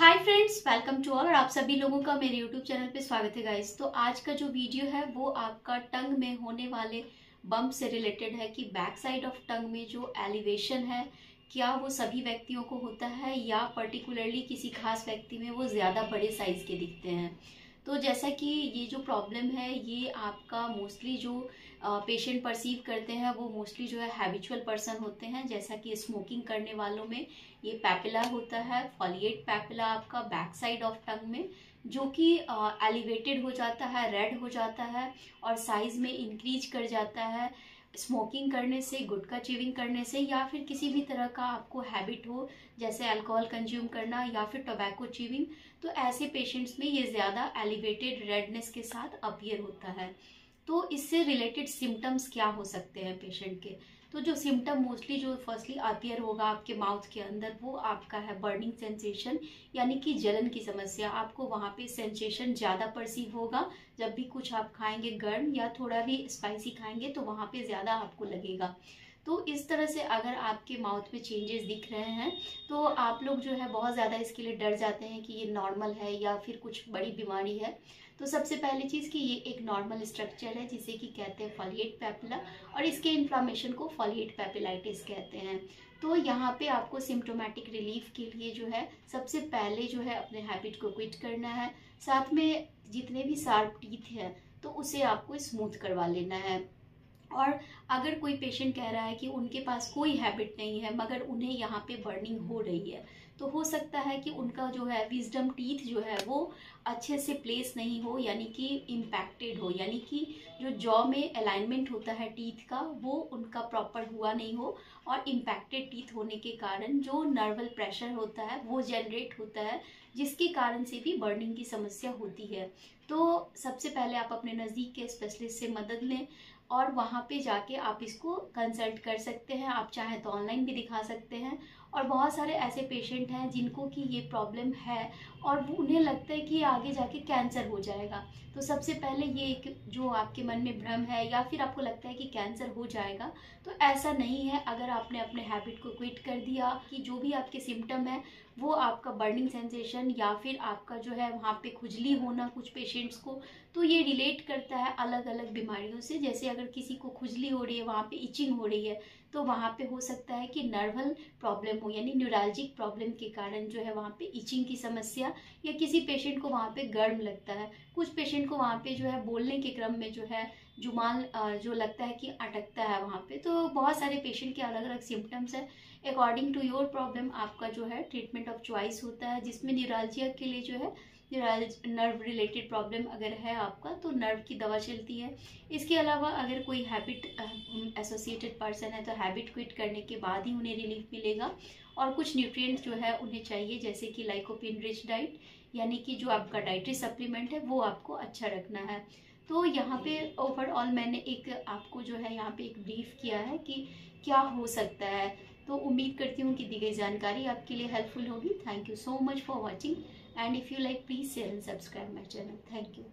Hi friends, welcome to all. और आप सभी लोगों का मेरे यूट्यूब चैनल पे स्वागत है गाइस। तो आज का जो वीडियो है वो आपका टंग में होने वाले बम्प से रिलेटेड है कि बैक साइड ऑफ टंग में जो एलिवेशन है क्या वो सभी व्यक्तियों को होता है या पर्टिकुलरली किसी खास व्यक्ति में वो ज़्यादा बड़े साइज के दिखते हैं। तो जैसा कि ये जो प्रॉब्लम है ये आपका मोस्टली जो पेशेंट परसीव करते हैं वो मोस्टली जो है हैबिचुअल पर्सन होते हैं। जैसा कि स्मोकिंग करने वालों में ये पैपिला होता है, फॉलिएट पैपिला आपका बैक साइड ऑफ टंग में, जो कि एलिवेटेड हो जाता है, रेड हो जाता है और साइज में इंक्रीज कर जाता है स्मोकिंग करने से, गुटखा च्यूइंग करने से, या फिर किसी भी तरह का आपको हैबिट हो जैसे अल्कोहल कंज्यूम करना या फिर टोबैको च्यूइंग। तो ऐसे पेशेंट्स में ये ज़्यादा एलिवेटेड रेडनेस के साथ अपीयर होता है। तो इससे रिलेटेड सिम्टम्स क्या हो सकते हैं पेशेंट के? तो जो सिम्टम मोस्टली जो फर्स्टली अपीयर होगा आपके माउथ के अंदर वो आपका है बर्निंग सेंसेशन, यानी कि जलन की समस्या। आपको वहाँ पे सेंसेशन ज़्यादा परसीव होगा। जब भी कुछ आप खाएंगे गर्म या थोड़ा भी स्पाइसी खाएंगे तो वहाँ पे ज़्यादा आपको लगेगा। तो इस तरह से अगर आपके माउथ में चेंजेस दिख रहे हैं तो आप लोग जो है बहुत ज़्यादा इसके लिए डर जाते हैं कि ये नॉर्मल है या फिर कुछ बड़ी बीमारी है। तो सबसे पहली चीज़ कि ये एक नॉर्मल स्ट्रक्चर है जिसे कि कहते हैं फॉलिएट पैपिला, और इसके इन्फ्लामेशन को फॉलिएट पैपिलाइटिस कहते हैं। तो यहाँ पे आपको सिम्टोमेटिक रिलीफ के लिए जो है सबसे पहले जो है अपने हैबिट को क्विट करना है। साथ में जितने भी शार्प टीथ है तो उसे आपको स्मूथ करवा लेना है। और अगर कोई पेशेंट कह रहा है कि उनके पास कोई हैबिट नहीं है मगर उन्हें यहाँ पे बर्निंग हो रही है, तो हो सकता है कि उनका जो है विजडम टीथ जो है वो अच्छे से प्लेस नहीं हो, यानी कि इम्पैक्टेड हो, यानी कि जो जॉ में अलाइनमेंट होता है टीथ का वो उनका प्रॉपर हुआ नहीं हो, और इम्पैक्टेड टीथ होने के कारण जो नर्वल प्रेशर होता है वो जनरेट होता है, जिसके कारण से भी बर्निंग की समस्या होती है। तो सबसे पहले आप अपने नज़दीक के स्पेशलिस्ट से मदद लें और वहाँ पे जाके आप इसको कंसल्ट कर सकते हैं। आप चाहें तो ऑनलाइन भी दिखा सकते हैं। और बहुत सारे ऐसे पेशेंट हैं जिनको कि ये प्रॉब्लम है और वो उन्हें लगता है कि आगे जाके कैंसर हो जाएगा। तो सबसे पहले ये एक जो आपके मन में भ्रम है या फिर आपको लगता है कि कैंसर हो जाएगा, तो ऐसा नहीं है। अगर आपने अपने हैबिट को क्विट कर दिया कि जो भी आपके सिम्टम है वो आपका बर्निंग सेंसेशन या फिर आपका जो है वहाँ पे खुजली होना कुछ पेशेंट्स को, तो ये रिलेट करता है अलग अलग बीमारियों से। जैसे अगर किसी को खुजली हो रही है, वहाँ पे इचिंग हो रही है, तो वहाँ पे हो सकता है कि नर्वल प्रॉब्लम हो, यानी न्यूरालजिक प्रॉब्लम के कारण जो है वहाँ पे इचिंग की समस्या, या किसी पेशेंट को वहाँ पे गर्म लगता है, कुछ पेशेंट को वहाँ पे जो है बोलने के क्रम में जो है जुबान जो लगता है कि अटकता है वहाँ पे। तो बहुत सारे पेशेंट के अलग अलग सिम्टम्स है। अकॉर्डिंग टू योर प्रॉब्लम आपका जो है ट्रीटमेंट ऑफ चॉइस होता है, जिसमें न्यूरालजिया के लिए जो है नर्व रिलेटेड प्रॉब्लम अगर है आपका तो नर्व की दवा चलती है। इसके अलावा अगर कोई हैबिट एसोसिएटेड पर्सन है तो हैबिट क्विट करने के बाद ही उन्हें रिलीफ मिलेगा। और कुछ न्यूट्रिएंट्स जो है उन्हें चाहिए, जैसे कि लाइकोपिन रिच डाइट, यानी कि जो आपका डाइटरी सप्लीमेंट है वो आपको अच्छा रखना है। तो यहाँ पे ओवरऑल मैंने एक आपको जो है यहाँ पे एक ब्रीफ किया है कि क्या हो सकता है। तो उम्मीद करती हूँ कि दी गई जानकारी आपके लिए हेल्पफुल होगी। Thank you so much for watching, and if you like please share and subscribe my channel. Thank you.